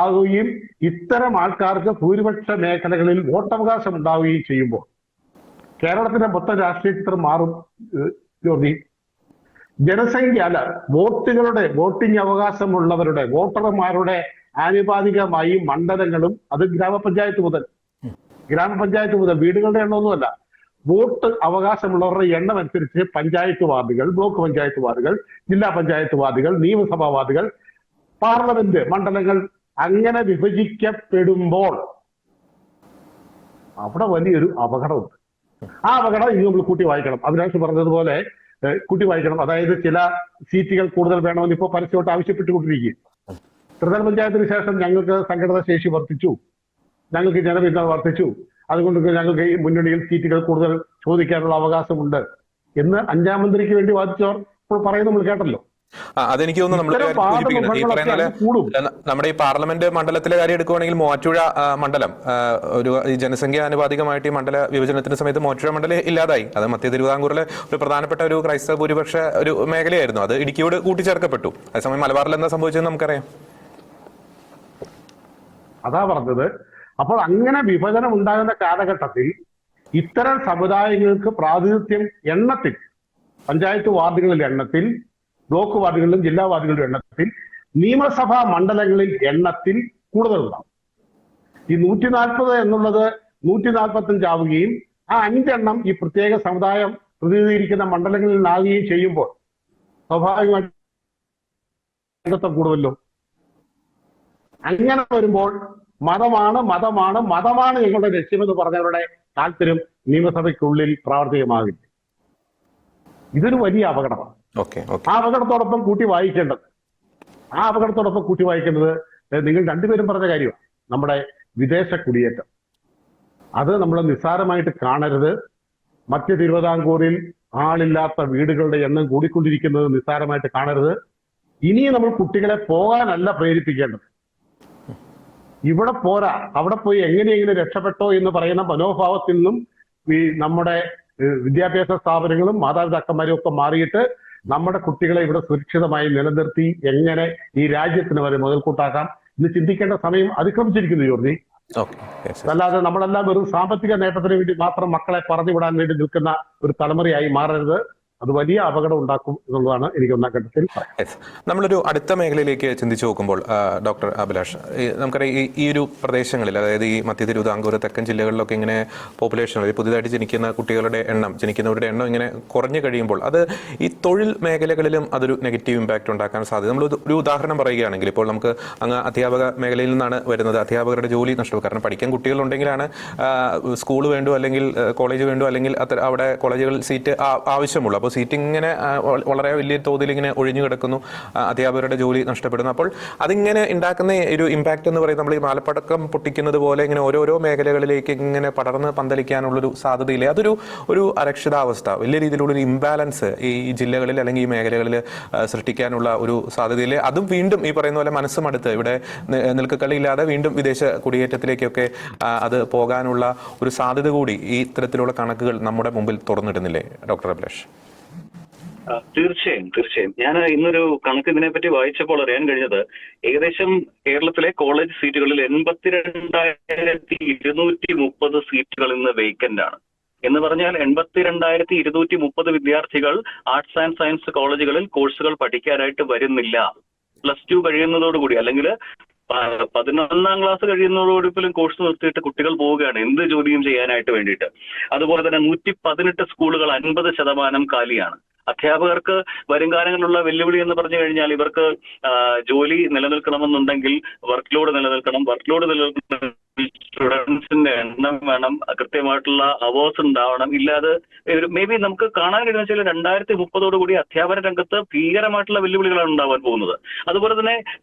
[SPEAKER 3] ആകുകയും ഇത്തരം ആൾക്കാർക്ക് ഭൂരിപക്ഷ മേഖലകളിൽ വോട്ടവകാശം ഉണ്ടാവുകയും ചെയ്യുമ്പോൾ കേരളത്തിന്റെ മൊത്തം രാഷ്ട്രീയ ചിത്രം മാറും ജോർജി. ജനസംഖ്യ അല്ല, വോട്ടിംഗ് അവകാശമുള്ളവരുടെ വോട്ടർമാരുടെ ആനുപാതികമായി മണ്ഡലങ്ങളും, അത് ഗ്രാമപഞ്ചായത്ത് മുതൽ വീടുകളുടെ എണ്ണമൊന്നുമല്ല, വോട്ട് അവകാശമുള്ളവരുടെ എണ്ണം അനുസരിച്ച് പഞ്ചായത്ത് വാർഡുകൾ, ബ്ലോക്ക് പഞ്ചായത്ത് വാർഡുകൾ, ജില്ലാ പഞ്ചായത്ത് വാർഡുകൾ, നിയമസഭാ വാർഡുകൾ, പാർലമെന്റ് മണ്ഡലങ്ങൾ അങ്ങനെ വിഭജിക്കപ്പെടുമ്പോൾ അവിടെ വലിയൊരു അപകടമുണ്ട്. ആ അപകടം ഇനി നമ്മൾ കൂട്ടി വായിക്കണം. അഭിലാഷ് പറഞ്ഞതുപോലെ കൂട്ടി വായിക്കണം. അതായത് ചില സീറ്റുകൾ കൂടുതൽ വേണമെന്ന് ഇപ്പോൾ പരസ്യമായിട്ട് ആവശ്യപ്പെട്ടുകൊണ്ടിരിക്കുക. ത്രിതല പഞ്ചായത്തിന് ശേഷം ഞങ്ങൾക്ക് സംഘടനാ ശേഷി വർദ്ധിച്ചു, ഞങ്ങൾക്ക് ജനപിന്തുണ വർദ്ധിച്ചു, അതുകൊണ്ട് ഞങ്ങൾക്ക് ഈ മുന്നണിയിൽ സീറ്റുകൾ കൂടുതൽ ചോദിക്കാനുള്ള അവകാശമുണ്ട് എന്ന് 5ാം മന്ത്രിക്ക് വേണ്ടി വാദിച്ചവർ ഇപ്പോൾ പറയുന്നത് നമ്മൾ കേട്ടല്ലോ.
[SPEAKER 1] അതെനിക്ക് തോന്നുന്നു ഈ പറയുന്ന നമ്മുടെ ഈ പാർലമെന്റ് മണ്ഡലത്തിലെ കാര്യം എടുക്കുകയാണെങ്കിൽ മൂവാറ്റുപുഴ മണ്ഡലം ഒരു ജനസംഖ്യ ആനുപാതികമായിട്ട് ഈ മണ്ഡല വിഭജനത്തിന്റെ സമയത്ത് മൂവാറ്റുപുഴ മണ്ഡലം ഇല്ലാതായി. അത് മധ്യ തിരുവിതാംകൂറിലെ ഒരു പ്രധാനപ്പെട്ട ഒരു ക്രൈസ്തവ ഭൂരിപക്ഷ ഒരു മേഖലയായിരുന്നു. അത് ഇടുക്കിയോട് കൂട്ടിച്ചേർക്കപ്പെട്ടു. അതേസമയം മലബാറിൽ എന്താ സംഭവിച്ചതെന്ന് നമുക്കറിയാം.
[SPEAKER 3] അതാ പറഞ്ഞത്. അപ്പോൾ അങ്ങനെ വിഭജനം ഉണ്ടാകുന്ന കാലഘട്ടത്തിൽ ഇത്തരം സമുദായങ്ങൾക്ക് പ്രാതിനിധ്യം എണ്ണത്തിൽ, പഞ്ചായത്ത് വാർഡുകളിൽ എണ്ണത്തിൽ, ബ്ലോക്ക് വാർഡുകളിലും ജില്ലാ വാർഡുകളുടെ എണ്ണത്തിൽ, നിയമസഭാ മണ്ഡലങ്ങളിൽ എണ്ണത്തിൽ കൂടുതലുണ്ടാവും. ഈ 140 എന്നുള്ളത് 145 ആവുകയും ആ 5 എണ്ണം ഈ പ്രത്യേക സമുദായം പ്രതിനിധീകരിക്കുന്ന മണ്ഡലങ്ങളിൽ നിന്നാകുകയും ചെയ്യുമ്പോൾ സ്വാഭാവികമായിട്ട് അംഗത്വം കൂടുമല്ലോ. അങ്ങനെ വരുമ്പോൾ മതമാണ് ഞങ്ങളുടെ ലക്ഷ്യമെന്ന് പറഞ്ഞവരുടെ താല്പര്യം നിയമസഭയ്ക്കുള്ളിൽ പ്രാവർത്തികമാകില്ല. ഇതൊരു വലിയ അപകടമാണ്. ആ അപകടത്തോടൊപ്പം കൂട്ടി വായിക്കേണ്ടത് നിങ്ങൾ രണ്ടുപേരും പറഞ്ഞ കാര്യമാണ്, നമ്മുടെ വിദേശ കുടിയേറ്റം. അത് നമ്മൾ നിസ്സാരമായിട്ട് കാണരുത്. മധ്യ തിരുവിതാംകൂറിൽ ആളില്ലാത്ത വീടുകളുടെ എണ്ണം കൂടിക്കൊണ്ടിരിക്കുന്നത് നിസ്സാരമായിട്ട് കാണരുത്. ഇനിയും നമ്മൾ കുട്ടികളെ പോകാനല്ല പ്രേരിപ്പിക്കേണ്ടത്. ഇവിടെ പോരാ, അവിടെ പോയി എങ്ങനെയെങ്കിലും രക്ഷപ്പെട്ടോ എന്ന് പറയുന്ന മനോഭാവത്തിൽ നിന്നും ഈ നമ്മുടെ വിദ്യാഭ്യാസ സ്ഥാപനങ്ങളും മാതാപിതാക്കന്മാരും ഒക്കെ മാറിയിട്ട് നമ്മുടെ കുട്ടികളെ ഇവിടെ സുരക്ഷിതമായി നിലനിർത്തി എങ്ങനെ ഈ രാജ്യത്തിന് വരെ മുതൽക്കൂട്ടാക്കാം എന്ന് ചിന്തിക്കേണ്ട സമയം അതിക്രമിച്ചിരിക്കുന്നു ജോർജി. അല്ലാതെ നമ്മളെല്ലാം വെറും സാമ്പത്തിക നേട്ടത്തിന് വേണ്ടി മാത്രം മക്കളെ പറഞ്ഞു വിടാൻ വേണ്ടി നിൽക്കുന്ന ഒരു തലമുറയായി മാറരുത്. അത് വലിയ അപകടം ഉണ്ടാക്കും എന്നുള്ളതാണ് എനിക്ക് ഒന്നാം ഘട്ടത്തിൽ പറയാം.
[SPEAKER 1] നമ്മളൊരു അടുത്ത മേഖലയിലേക്ക് ചിന്തിച്ചു നോക്കുമ്പോൾ ഡോക്ടർ അഭിലാഷ്, നമുക്കറിയാം ഈ ഒരു പ്രദേശങ്ങളിൽ, അതായത് ഈ മധ്യ തിരുവിതാംകൂർ തെക്കൻ ജില്ലകളിലൊക്കെ ഇങ്ങനെ പോപ്പുലേഷൻ, പുതിയതായിട്ട് ജനിക്കുന്നവരുടെ എണ്ണം ഇങ്ങനെ കുറഞ്ഞു കഴിയുമ്പോൾ അത് ഈ തൊഴിൽ മേഖലകളിലും അതൊരു നെഗറ്റീവ് ഇമ്പാക്റ്റ് ഉണ്ടാക്കാൻ സാധ്യത. നമ്മൾ ഒരു ഉദാഹരണം പറയുകയാണെങ്കിൽ, ഇപ്പോൾ നമുക്ക് അങ്ങ് അധ്യാപക മേഖലയിൽ നിന്നാണ് വരുന്നത്. അധ്യാപകരുടെ ജോലി നഷ്ടപ്പെടും. കാരണം പഠിക്കാൻ കുട്ടികളുണ്ടെങ്കിലാണ് സ്കൂൾ വേണ്ടോ അല്ലെങ്കിൽ കോളേജ് വേണ്ടോ അല്ലെങ്കിൽ അവിടെ കോളേജുകളിൽ സീറ്റ് ആവശ്യമുള്ളൂ. അപ്പോൾ സീറ്റ് ഇങ്ങനെ വളരെ വലിയ തോതിൽ ഇങ്ങനെ ഒഴിഞ്ഞു കിടക്കുന്നു, അധ്യാപകരുടെ ജോലി നഷ്ടപ്പെടുന്നു. അപ്പോൾ അതിങ്ങനെ ഉണ്ടാക്കുന്ന ഒരു ഇമ്പാക്റ്റ് എന്ന് പറയുന്നത് നമ്മൾ ഈ മാലപ്പടക്കം പൊട്ടിക്കുന്നത് പോലെ ഇങ്ങനെ ഓരോരോ മേഖലകളിലേക്ക് ഇങ്ങനെ പടർന്ന് പന്തലിക്കാനുള്ളൊരു സാധ്യതയില്ലേ? ഒരു അരക്ഷിതാവസ്ഥ, വലിയ രീതിയിലുള്ളൊരു ഇംബാലൻസ് ഈ ജില്ലകളിൽ അല്ലെങ്കിൽ ഈ മേഖലകളിൽ സൃഷ്ടിക്കാനുള്ള ഒരു സാധ്യതയില്ലേ? അതും വീണ്ടും ഈ പറയുന്ന പോലെ മനസ്സുമടുത്ത് ഇവിടെ നിൽക്കക്കളിയില്ലാതെ വീണ്ടും വിദേശ കുടിയേറ്റത്തിലേക്കൊക്കെ അത് പോകാനുള്ള ഒരു സാധ്യത കൂടി ഈ ഇത്തരത്തിലുള്ള കണക്കുകൾ നമ്മുടെ മുമ്പിൽ തുറന്നിടുന്നില്ലേ ഡോക്ടർ അഭിലാഷ്?
[SPEAKER 2] തീർച്ചയായും ഞാൻ ഇന്നൊരു കണക്ക് ഇതിനെപ്പറ്റി വായിച്ചപ്പോൾ അറിയാൻ കഴിഞ്ഞത് ഏകദേശം കേരളത്തിലെ കോളേജ് സീറ്റുകളിൽ 82,230 സീറ്റുകൾ ഇന്ന് വേക്കന്റ് ആണ്. എന്ന് പറഞ്ഞാൽ 82,230 വിദ്യാർത്ഥികൾ ആർട്സ് ആൻഡ് സയൻസ് കോളേജുകളിൽ കോഴ്സുകൾ പഠിക്കാനായിട്ട് വരുന്നില്ല. +2 കഴിയുന്നതോടുകൂടി അല്ലെങ്കിൽ 11ാം ക്ലാസ് കഴിയുന്നതോടുകൂടി പോലും കോഴ്സ് നിർത്തിയിട്ട് കുട്ടികൾ പോവുകയാണ് എന്ത് ജോലിയും ചെയ്യാനായിട്ട് വേണ്ടിയിട്ട്. അതുപോലെ തന്നെ 118 സ്കൂളുകൾ 50% കാലിയാണ്. അധ്യാപകർക്ക് വരും കാലങ്ങളിലുള്ള വെല്ലുവിളി എന്ന് പറഞ്ഞു കഴിഞ്ഞാൽ ഇവർക്ക് ജോലി നിലനിൽക്കണമെന്നുണ്ടെങ്കിൽ വർക്ക് ലോഡ് നിലനിൽക്കണം. വർക്ക് ലോഡ് നിലനിൽക്കുന്ന സ്റ്റുഡൻസിന്റെ എണ്ണം വേണം, കൃത്യമായിട്ടുള്ള അവേഴ്സ് ഉണ്ടാവണം. ഇല്ലാതെ മേ ബി നമുക്ക് കാണാൻ കഴിയുന്ന വെച്ചാൽ 2030 അധ്യാപന രംഗത്ത് ഭീകരമായിട്ടുള്ള വെല്ലുവിളികളാണ് ഉണ്ടാവാൻ പോകുന്നത്. അതുപോലെ തന്നെ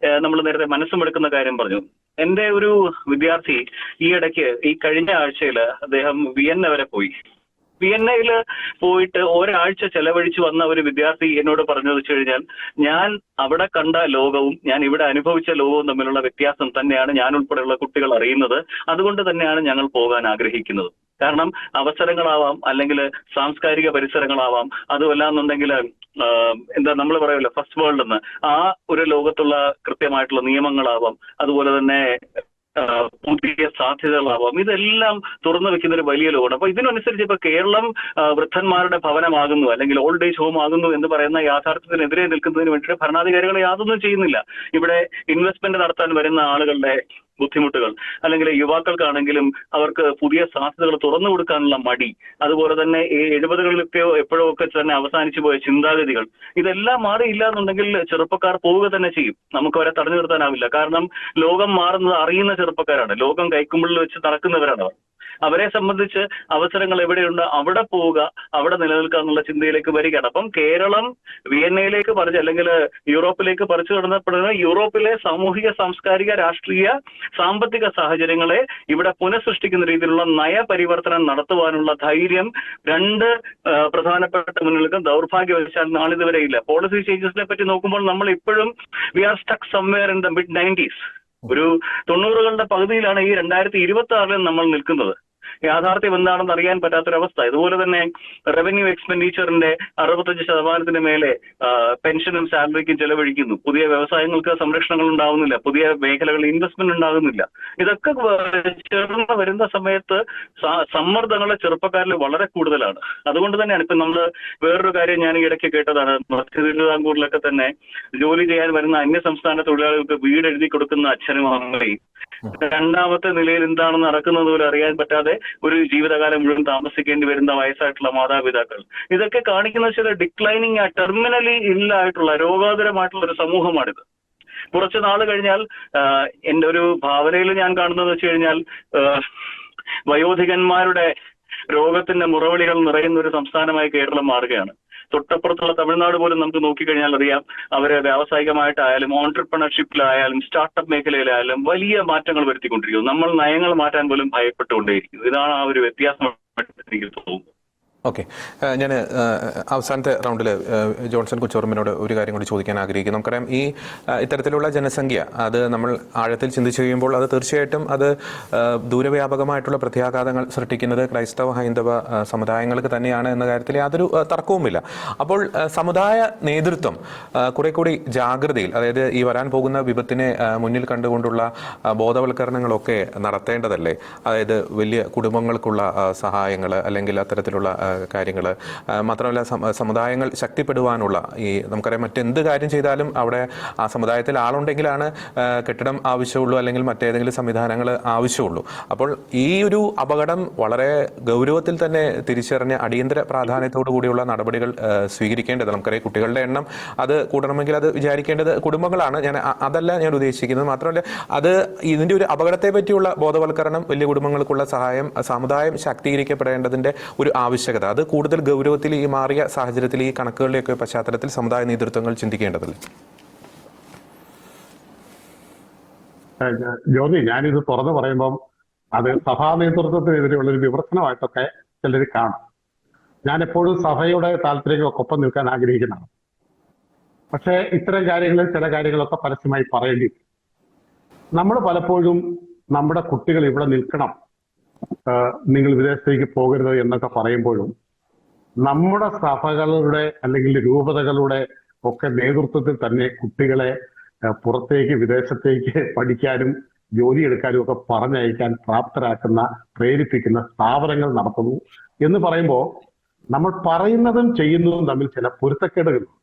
[SPEAKER 2] നമ്മൾ നേരത്തെ മനസ്സുമെടുക്കുന്ന കാര്യം പറഞ്ഞു. എന്റെ ഒരു വിദ്യാർത്ഥി ഈ ഇടയ്ക്ക് ഈ കഴിഞ്ഞ ആഴ്ചയിൽ അദ്ദേഹം വിയന്ന വരെ പോയി. വിയന്നയിൽ പോയിട്ട് ഒരാഴ്ച ചെലവഴിച്ച് വന്ന ഒരു വിദ്യാർത്ഥി എന്നോട് പറഞ്ഞത് വെച്ച് കഴിഞ്ഞാൽ ഞാൻ അവിടെ കണ്ട ലോകവും ഞാൻ ഇവിടെ അനുഭവിച്ച ലോകവും തമ്മിലുള്ള വ്യത്യാസം തന്നെയാണ് ഞാൻ ഉൾപ്പെടെയുള്ള കുട്ടികൾ അറിയുന്നത്. അതുകൊണ്ട് തന്നെയാണ് ഞങ്ങൾ പോകാൻ ആഗ്രഹിക്കുന്നത്. കാരണം അവസരങ്ങളാവാം, അല്ലെങ്കിൽ സാംസ്കാരിക പരിസരങ്ങളാവാം, അതുമല്ലാന്നുണ്ടെങ്കിൽ എന്താ നമ്മൾ പറയുമല്ലോ ഫസ്റ്റ് വേൾഡ് എന്ന്, ആ ഒരു ലോകത്തുള്ള കൃത്യമായിട്ടുള്ള നിയമങ്ങളാവാം, അതുപോലെ തന്നെ പുതിയ സാധ്യതകളാവാം. ഇതെല്ലാം തുറന്നു വെക്കുന്ന ഒരു വലിയ ലോകമാണ്. അപ്പൊ ഇതിനനുസരിച്ച് ഇപ്പൊ കേരളം വൃദ്ധന്മാരുടെ ഭവനമാകുന്നു അല്ലെങ്കിൽ ഓൾഡ് ഏജ് ഹോം ആകുന്നു എന്ന് പറയുന്ന യാഥാർത്ഥ്യത്തിനെതിരെ നിൽക്കുന്നതിന് വേണ്ടിയിട്ട് ഭരണാധികാരികൾ യാതൊന്നും ചെയ്യുന്നില്ല. ഇവിടെ ഇൻവെസ്റ്റ്മെന്റ് നടത്താൻ വരുന്ന ആളുകളുടെ ബുദ്ധിമുട്ടുകൾ, അല്ലെങ്കിൽ യുവാക്കൾക്കാണെങ്കിലും അവർക്ക് പുതിയ സാധ്യതകൾ തുറന്നു കൊടുക്കാനുള്ള മടി, അതുപോലെ തന്നെ ഈ 70കളിലൊക്കെയോ എപ്പോഴോ ഒക്കെ തന്നെ അവസാനിച്ചു പോയ ചിന്താഗതികൾ, ഇതെല്ലാം മാറിയില്ല എന്നുണ്ടെങ്കിൽ ചെറുപ്പക്കാർ പോവുക തന്നെ ചെയ്യും. നമുക്ക് അവരെ തടഞ്ഞു നിർത്താനാവില്ല. കാരണം ലോകം മാറുന്നത് അറിയുന്ന ചെറുപ്പക്കാരാണ്, ലോകം കൈക്കുമ്പിളിൽ വെച്ച് നടക്കുന്നവരാണ് അവർ. അവരെ സംബന്ധിച്ച് അവസരങ്ങൾ എവിടെയുണ്ട് അവിടെ പോവുക, അവിടെ നിലനിൽക്കുക എന്നുള്ള ചിന്തയിലേക്ക് വരികയാണ്. അപ്പം കേരളം വിയന്നയിലേക്ക് പറിച്ച് അല്ലെങ്കിൽ യൂറോപ്പിലേക്ക് പറിച്ചു കടന്നപ്പെടുന്ന യൂറോപ്പിലെ സാമൂഹിക സാംസ്കാരിക രാഷ്ട്രീയ സാമ്പത്തിക സാഹചര്യങ്ങളെ ഇവിടെ പുനഃസൃഷ്ടിക്കുന്ന രീതിയിലുള്ള നയപരിവർത്തനം നടത്തുവാനുള്ള ധൈര്യം രണ്ട് പ്രധാനപ്പെട്ട മുന്നണികൾക്കും ദൗർഭാഗ്യവശാൽ നാളിതുവരെ ഇല്ല. പോളിസി ചേഞ്ചസിനെ പറ്റി നോക്കുമ്പോൾ നമ്മൾ ഇപ്പോഴും we are stuck somewhere in the mid-90s. ഒരു 90കളുടെ പകുതിയിലാണ് ഈ 2026 നമ്മൾ നിൽക്കുന്നത്. യാഥാർത്ഥ്യം എന്താണെന്ന് അറിയാൻ പറ്റാത്തൊരവസ്ഥ. ഇതുപോലെ തന്നെ റവന്യൂ എക്സ്പെൻഡിച്ചറിന്റെ 65% മേലെ പെൻഷനും സാലറിക്കും ചെലവഴിക്കുന്നു. പുതിയ വ്യവസായങ്ങൾക്ക് സംരക്ഷണങ്ങൾ ഉണ്ടാവുന്നില്ല, പുതിയ മേഖലകളിൽ ഇൻവെസ്റ്റ്മെന്റ് ഉണ്ടാകുന്നില്ല. ഇതൊക്കെ ചേർന്ന് വരുന്ന സമയത്ത് സമ്മർദ്ദങ്ങളെ ചെറുപ്പക്കാരിൽ വളരെ കൂടുതലാണ്. അതുകൊണ്ട് തന്നെയാണ് ഇപ്പൊ നമ്മൾ വേറൊരു കാര്യം ഞാൻ ഈ ഇടയ്ക്ക് കേട്ടതാണ്. മധ്യ തിരുവിതാംകൂറിലൊക്കെ തന്നെ ജോലി ചെയ്യാൻ വരുന്ന അന്യ സംസ്ഥാന തൊഴിലാളികൾക്ക് വീട് എഴുതി കൊടുക്കുന്ന അച്ഛനും അമ്മയും, രണ്ടാമത്തെ നിലയിൽ എന്താണ് നടക്കുന്നത് പോലും അറിയാൻ പറ്റാതെ ഒരു ജീവിതകാലം മുഴുവൻ താമസിക്കേണ്ടി വരുന്ന വയസ്സായിട്ടുള്ള മാതാപിതാക്കൾ, ഇതൊക്കെ കാണിക്കുന്ന ചില ഡിക്ലൈനിങ് ടെർമിനലി ഇല്ലായിട്ടുള്ള രോഗാതുരമായിട്ടുള്ള ഒരു സമൂഹമാണിത്. കുറച്ചു നാൾ കഴിഞ്ഞാൽ എന്റെ ഒരു ഭാവനയിൽ ഞാൻ കാണുന്നത് വെച്ച് കഴിഞ്ഞാൽ വയോധികന്മാരുടെ രോഗത്തിന്റെ മുറവിളികൾ നിറയുന്ന ഒരു സംസ്ഥാനമായി കേരളം മാറുകയാണ്. തൊട്ടപ്പുറത്തുള്ള തമിഴ്നാട് പോലും നമുക്ക് നോക്കിക്കഴിഞ്ഞാൽ അറിയാം, അവര് വ്യാവസായികമായിട്ടായാലും ഓൺട്രപ്രണർഷിപ്പിലായാലും സ്റ്റാർട്ടപ്പ് മേഖലയിലായാലും വലിയ മാറ്റങ്ങൾ വരുത്തിക്കൊണ്ടിരിക്കുന്നു. നമ്മൾ നയങ്ങൾ മാറ്റാൻ പോലും ഭയപ്പെട്ടുകൊണ്ടേയിരിക്കുന്നു. ഇതാണ് ആ ഒരു വ്യത്യാസമായിട്ട് എനിക്ക് തോന്നുന്നത്.
[SPEAKER 1] ഓക്കെ, ഞാൻ അവസാനത്തെ റൗണ്ടിൽ ജോൺസൺ കുച്ചോറമ്പിനോട് ഒരു കാര്യം കൂടി ചോദിക്കാൻ ആഗ്രഹിക്കുന്നു. നമുക്കറിയാം ഈ ഇത്തരത്തിലുള്ള ജനസംഖ്യ അത് നമ്മൾ ആഴത്തിൽ ചിന്തിച്ചു കഴിയുമ്പോൾ അത് തീർച്ചയായിട്ടും അത് ദൂരവ്യാപകമായിട്ടുള്ള പ്രത്യാഘാതങ്ങൾ സൃഷ്ടിക്കുന്നത് ക്രൈസ്തവ ഹൈന്ദവ സമുദായങ്ങൾക്ക് തന്നെയാണ് എന്ന കാര്യത്തിൽ യാതൊരു തർക്കവുമില്ല. അപ്പോൾ സമുദായ നേതൃത്വം കുറെ കൂടി ജാഗ്രതയിൽ, അതായത് ഈ വരാൻ പോകുന്ന വിപത്തിനെ മുന്നിൽ കണ്ടുകൊണ്ടുള്ള ബോധവൽക്കരണങ്ങളൊക്കെ നടത്തേണ്ടതല്ലേ? അതായത് വലിയ കുടുംബങ്ങൾക്കുള്ള സഹായങ്ങൾ അല്ലെങ്കിൽ അത്തരത്തിലുള്ള കാര്യങ്ങൾ മാത്രമല്ല, സമുദായങ്ങൾ ശക്തിപ്പെടുവാനുള്ള ഈ നമുക്കറിയാം മറ്റെന്ത് കാര്യം ചെയ്താലും അവിടെ ആ സമുദായത്തിൽ ആളുണ്ടെങ്കിലാണ് കെട്ടിടം ആവശ്യമുള്ളൂ അല്ലെങ്കിൽ മറ്റേതെങ്കിലും സംവിധാനങ്ങൾ ആവശ്യമുള്ളൂ. അപ്പോൾ ഈ ഒരു അപകടം വളരെ ഗൗരവത്തിൽ തന്നെ തിരിച്ചറിഞ്ഞ് അടിയന്തര പ്രാധാന്യത്തോടു കൂടിയുള്ള നടപടികൾ സ്വീകരിക്കേണ്ടത്. നമുക്കറിയാം കുട്ടികളുടെ എണ്ണം അത് കൂടണമെങ്കിൽ അത് വിചാരിക്കേണ്ടത് കുടുംബങ്ങളാണ്. അതല്ല ഞാൻ ഉദ്ദേശിക്കുന്നത്. മാത്രമല്ല അത് ഇതിൻ്റെ ഒരു അപകടത്തെ പറ്റിയുള്ള ബോധവൽക്കരണം, വലിയ കുടുംബങ്ങൾക്കുള്ള സഹായം, സമുദായം ശാക്തീകരിക്കപ്പെടേണ്ടതിൻ്റെ ഒരു ആവശ്യകത ചിന്തിക്കേണ്ടത്? അത് കൂടുതൽ ഗൗരവത്തിൽ ഈ മാറിയ സാഹചര്യത്തിൽ ഈ കണക്കുകളുടെയൊക്കെ പശ്ചാത്തലത്തിൽ സമുദായ നേതൃത്വങ്ങൾ ചിന്തിക്കേണ്ടതല്ലേ?
[SPEAKER 3] ജ്യോതി, ഞാനിത് തുറന്നു പറയുമ്പം അത് സഭാ നേതൃത്വത്തിനെതിരെയുള്ളൊരു വിമർശനമായിട്ടൊക്കെ ചിലർ കാണും. ഞാൻ എപ്പോഴും സഭയുടെ താല്പര്യങ്ങൾക്കൊപ്പം നിൽക്കാൻ ആഗ്രഹിക്കുന്നതാണ്. പക്ഷേ ഇത്തരം കാര്യങ്ങളിൽ ചില കാര്യങ്ങളൊക്കെ പരസ്യമായി പറയേണ്ടി വരും. നമ്മൾ പലപ്പോഴും നമ്മുടെ കുട്ടികൾ ഇവിടെ നിൽക്കണം, നിങ്ങൾ വിദേശത്തേക്ക് പോകരുത് എന്നൊക്കെ പറയുമ്പോഴും നമ്മുടെ സഭകളുടെ അല്ലെങ്കിൽ രൂപതകളുടെ ഒക്കെ നേതൃത്വത്തിൽ തന്നെ കുട്ടികളെ പുറത്തേക്ക് വിദേശത്തേക്ക് പഠിക്കാനും ജോലിയെടുക്കാനും ഒക്കെ പറഞ്ഞയക്കാൻ പ്രാപ്തരാക്കുന്ന, പ്രേരിപ്പിക്കുന്ന സ്ഥാപനങ്ങൾ നടത്തുന്നു എന്ന് പറയുമ്പോൾ നമ്മൾ പറയുന്നതും ചെയ്യുന്നതും തമ്മിൽ ചില പൊരുത്തക്കേടുകളുണ്ട്.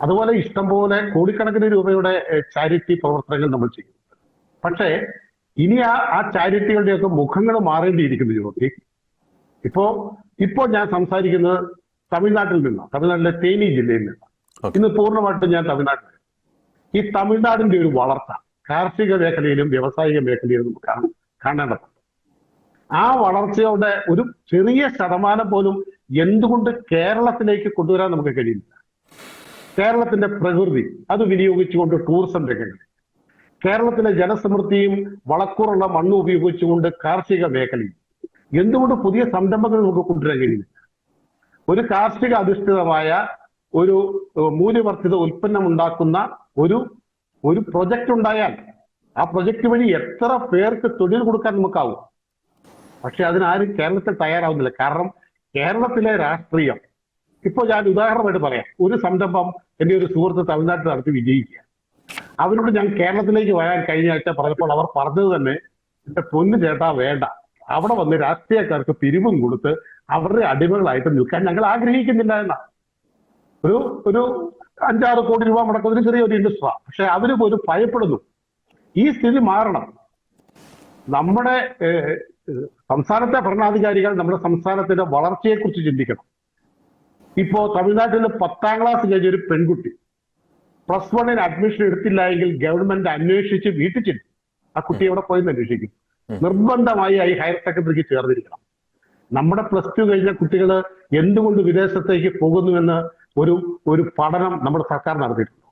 [SPEAKER 3] അതുപോലെ ഇഷ്ടംപോലെ കോടിക്കണക്കിന് രൂപയുടെ ചാരിറ്റി പ്രവർത്തനങ്ങൾ നമ്മൾ ചെയ്യുന്നു. പക്ഷേ ഇനി ആ ചാരിറ്റികളുടെയൊക്കെ മുഖങ്ങൾ മാറേണ്ടിയിരിക്കുന്നു ജ്യോതി. ഇപ്പോ ഞാൻ സംസാരിക്കുന്നത് തമിഴ്നാട്ടിൽ നിന്നാണ്, തമിഴ്നാട്ടിലെ തേനി ജില്ലയിൽ നിന്നാണ്. ഇന്ന് പൂർണ്ണമായിട്ടും ഞാൻ തമിഴ്നാട്ടിൽ. ഈ തമിഴ്നാടിന്റെ ഒരു വളർച്ച കാർഷിക മേഖലയിലും വ്യാവസായിക മേഖലയിലും നമുക്ക് കാണേണ്ടതുണ്ട്. ആ വളർച്ചയുടെ ഒരു ചെറിയ ശതമാനം പോലും എന്തുകൊണ്ട് കേരളത്തിലേക്ക് കൊണ്ടുവരാൻ നമുക്ക് കഴിയില്ല? കേരളത്തിന്റെ പ്രകൃതി അത് വിനിയോഗിച്ചുകൊണ്ട് ടൂറിസം രംഗങ്ങൾ, കേരളത്തിലെ ജനസമൃദ്ധിയും വളക്കൂറുള്ള മണ്ണും ഉപയോഗിച്ചുകൊണ്ട് കാർഷിക മേഖലയും എന്തുകൊണ്ട് പുതിയ സംരംഭങ്ങൾ നമുക്ക് കൊണ്ടുവരാൻ കഴിയില്ല? ഒരു കാർഷിക അധിഷ്ഠിതമായ ഒരു മൂല്യവർദ്ധിത ഉൽപ്പന്നം ഉണ്ടാക്കുന്ന ഒരു പ്രൊജക്ട് ഉണ്ടായാൽ ആ പ്രൊജക്ട് വഴി എത്ര പേർക്ക് തൊഴിൽ കൊടുക്കാൻ നമുക്കാവും. പക്ഷെ അതിനാരും കേരളത്തിൽ തയ്യാറാവുന്നില്ല. കാരണം കേരളത്തിലെ രാഷ്ട്രീയം, ഇപ്പോൾ ഞാൻ ഉദാഹരണമായിട്ട് പറയാം, ഒരു സംരംഭം എന്റെ ഒരു സുഹൃത്ത് തമിഴ്നാട്ടിൽ നടത്തി വിജയിക്കുക. അവരോട് ഞാൻ കേരളത്തിലേക്ക് വരാൻ കഴിഞ്ഞ ആഴ്ച പറഞ്ഞപ്പോൾ അവർ പറഞ്ഞത് തന്നെ, എന്റെ പൊന്നു ചേട്ടാ വേണ്ട, അവിടെ വന്ന് രാഷ്ട്രീയക്കാർക്ക് പിരിവും കൊടുത്ത് അവരുടെ അടിമകളായിട്ട് നിൽക്കാൻ ഞങ്ങൾ ആഗ്രഹിക്കുന്നില്ല എന്നാണ്. ഒരു 5-6 കോടി രൂപ മുടക്കുന്നതിന് ചെറിയൊരു ഇൻഡസ്ട്രിയാണ്. പക്ഷെ അവര് പോലും ഭയപ്പെടുന്നു. ഈ സ്ഥിതി മാറണം. നമ്മുടെ സംസ്ഥാനത്തെ ഭരണാധികാരികൾ നമ്മുടെ സംസ്ഥാനത്തിന്റെ വളർച്ചയെക്കുറിച്ച് ചിന്തിക്കണം. ഇപ്പോ തമിഴ്നാട്ടിൽ 10ാം ക്ലാസ് കഴിഞ്ഞ ഒരു പെൺകുട്ടി +1 അഡ്മിഷൻ എടുത്തില്ല എങ്കിൽ ഗവൺമെന്റ് അന്വേഷിച്ച് വീട്ടിൽ ചെല്ലും. ആ കുട്ടി എവിടെ പോയെന്ന് അന്വേഷിക്കും. നിർബന്ധമായി ഈ ഹയർ സെക്കൻഡറിക്ക് ചേർന്നിരിക്കണം. നമ്മുടെ +2 കഴിഞ്ഞ കുട്ടികൾ എന്തുകൊണ്ട് വിദേശത്തേക്ക് പോകുന്നുവെന്ന് ഒരു പഠനം നമ്മുടെ സർക്കാർ നടത്തിയിട്ടുണ്ട്.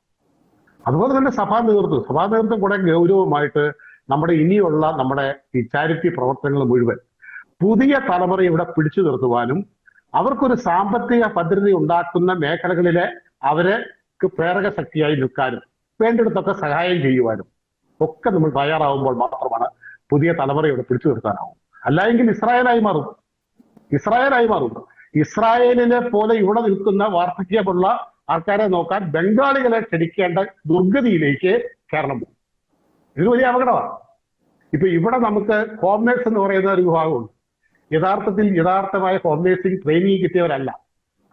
[SPEAKER 3] അതുപോലെ തന്നെ സഭാ നേതൃത്വം കൂടെ ഗൗരവമായിട്ട് നമ്മുടെ ഇനിയുള്ള നമ്മുടെ ഈ ചാരിറ്റി പ്രവർത്തനങ്ങൾ മുഴുവൻ പുതിയ തലമുറ ഇവിടെ പിടിച്ചു നിർത്തുവാനും അവർക്കൊരു സാമ്പത്തിക ഭദ്രത ഉണ്ടാക്കുന്ന മേഖലകളിലെ അവർക്ക് പ്രേരക ശക്തിയായി നിൽക്കാനും വേണ്ടിടത്തൊക്കെ സഹായം ചെയ്യുവാനും ഒക്കെ നമ്മൾ തയ്യാറാവുമ്പോൾ മാത്രമാണ് പുതിയ തലമുറയോട് പിടിച്ചു നിർത്താനാവും. അല്ലെങ്കിൽ ഇസ്രായേലായി മാറും. ഇസ്രായേലിനെ പോലെ ഇവിടെ നിൽക്കുന്ന വാർദ്ധക്യമുള്ള ആൾക്കാരെ നോക്കാൻ ബംഗാളികളെ ക്ഷണിക്കേണ്ട ദുർഗതിയിലേക്ക് കേരളം പോകും. ഇത് വലിയ അപകടമാണ്. ഇപ്പൊ ഇവിടെ നമുക്ക് ഹോം നേഴ്സ് എന്ന് പറയുന്ന ഒരു വിഭാഗമുണ്ട്. യഥാർത്ഥമായ ഹോം നേഴ്സിംഗ് ട്രെയിനിങ് കിട്ടിയവരല്ല.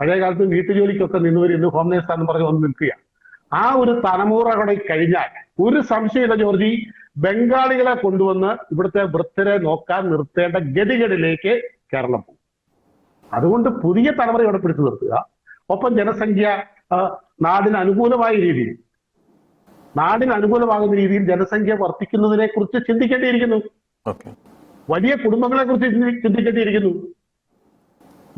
[SPEAKER 3] പഴയ കാലത്ത് വീട്ടുജോലിക്കൊക്കെ നിന്നവർ ഇന്ന് ഹോം നേഴ്സാന്ന് പറഞ്ഞ് വന്ന് നിൽക്കുക. ആ ഒരു തലമുറകളെ കഴിഞ്ഞാൽ ഒരു സംശയമില്ല ജോർജി, ബംഗാളികളെ കൊണ്ടുവന്ന് ഇവിടുത്തെ വൃദ്ധരെ നോക്കാൻ നിർത്തേണ്ട ഗതികളിലേക്ക് കേരളം പോകും. അതുകൊണ്ട് പുതിയ തലമുറ ഇവിടെ പിടിച്ചു നിർത്തുക. ഒപ്പം ജനസംഖ്യ നാടിന് അനുകൂലമാകുന്ന രീതിയിൽ ജനസംഖ്യ വർദ്ധിക്കുന്നതിനെ കുറിച്ച് ചിന്തിക്കേണ്ടിയിരിക്കുന്നു. വലിയ കുടുംബങ്ങളെ കുറിച്ച് ചിന്തിക്കേണ്ടിയിരിക്കുന്നു.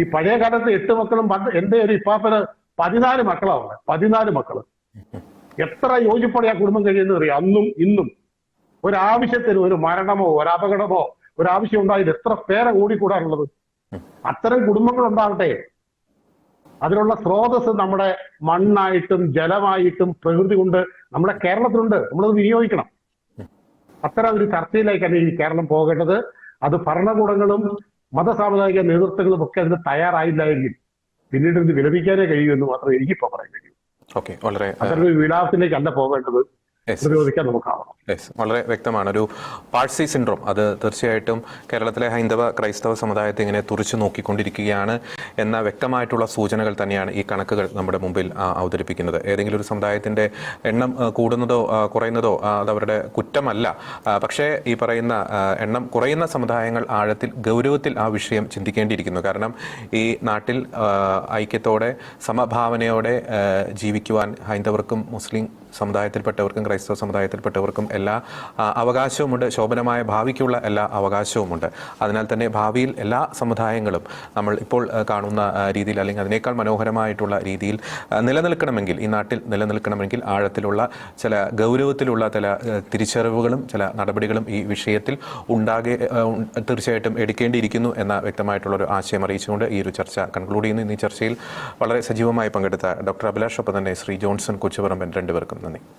[SPEAKER 3] ഈ പഴയ കാലത്ത് 8 മക്കളും എന്റെ ഒരു ഇപ്പാപ്പന് 14 മക്കളാണ്. 14 മക്കള്. എത്ര യോജിപ്പോടെ ആ കുടുംബം കഴിയുന്നത് അറിയാം. അന്നും ഇന്നും ഒരാവശ്യത്തിന്, ഒരു മരണമോ ഒരു അപകടമോ ഒരാവശ്യം ഉണ്ടായത് എത്ര പേരെ ഓടിക്കൂടാനുള്ളത്. അത്തരം കുടുംബങ്ങൾ ഉണ്ടാകട്ടെ. അതിനുള്ള സ്രോതസ് നമ്മുടെ മണ്ണായിട്ടും ജലമായിട്ടും പ്രകൃതി കൊണ്ട് നമ്മുടെ കേരളത്തിലുണ്ട്. നമ്മളത് വിനിയോഗിക്കണം. അത്തരം ഒരു ചർച്ചയിലേക്കാണ് ഈ കേരളം പോകേണ്ടത്. അത് ഭരണകൂടങ്ങളും മതസാമുദായിക നേതൃത്വങ്ങളും ഒക്കെ അതിന് തയ്യാറായില്ല എങ്കിൽ പിന്നീട് ഇത് വിലപിക്കാനേ കഴിയൂ എന്ന് മാത്രമേ എനിക്കിപ്പോ പറയാൻ കഴിയൂ. അത്തരം ഒരു വിലാസത്തിലേക്കല്ല പോകേണ്ടത്. പ്രതിരോധിക്കാൻ നമുക്കാവണം.
[SPEAKER 1] വളരെ വ്യക്തമാണ്. ഒരു പാഴ്സി സിൻഡ്രോം അത് തീർച്ചയായിട്ടും കേരളത്തിലെ ഹൈന്ദവ ക്രൈസ്തവ സമുദായത്തെ ഇങ്ങനെ തുറച്ചു നോക്കിക്കൊണ്ടിരിക്കുകയാണ് എന്ന വ്യക്തമായിട്ടുള്ള സൂചനകൾ തന്നെയാണ് ഈ കണക്കുകൾ നമ്മുടെ മുമ്പിൽ അവതരിപ്പിക്കുന്നത്. ഏതെങ്കിലും ഒരു സമുദായത്തിന്റെ എണ്ണം കൂടുന്നതോ കുറയുന്നതോ അതവരുടെ കുറ്റമല്ല. പക്ഷേ ഈ പറയുന്ന എണ്ണം കുറയുന്ന സമുദായങ്ങൾ ആഴത്തിൽ ഗൗരവത്തിൽ ആ വിഷയം ചിന്തിക്കേണ്ടിയിരിക്കുന്നു. കാരണം ഈ നാട്ടിൽ ഐക്യത്തോടെ സമഭാവനയോടെ ജീവിക്കുവാൻ ഹൈന്ദവർക്കും മുസ്ലിം സമുദായത്തിൽപ്പെട്ടവർക്കും ക്രൈസ്തവ സമുദായത്തിൽപ്പെട്ടവർക്കും എല്ലാ അവകാശവുമുണ്ട്, ശോഭനമായ ഭാവിക്കുള്ള എല്ലാ അവകാശവുമുണ്ട്. അതിനാൽ തന്നെ ഭാവിയിൽ എല്ലാ സമുദായങ്ങളും നമ്മൾ ഇപ്പോൾ കാണുന്ന രീതിയിൽ അല്ലെങ്കിൽ അതിനേക്കാൾ മനോഹരമായിട്ടുള്ള രീതിയിൽ നിലനിൽക്കണമെങ്കിൽ, ഈ നാട്ടിൽ നിലനിൽക്കണമെങ്കിൽ ആഴത്തിലുള്ള ചില ഗൗരവത്തിലുള്ള ചില തിരിച്ചറിവുകളും ചില നടപടികളും ഈ വിഷയത്തിൽ തീർച്ചയായിട്ടും എടുക്കേണ്ടിയിരിക്കുന്നു എന്ന വ്യക്തമായിട്ടുള്ളൊരു ആശയം അറിയിച്ചുകൊണ്ട് ഈ ഒരു ചർച്ച കൺക്ലൂഡ് ചെയ്യുന്നു. ഇന്ന് ഈ ചർച്ചയിൽ വളരെ സജീവമായി പങ്കെടുത്ത ഡോക്ടർ അഭിലാഷ്, ഒപ്പം തന്നെ ശ്രീ ജോൺസൺ കൊച്ചുപറമ്പൻ, രണ്ടുപേർക്കും നന്ദി.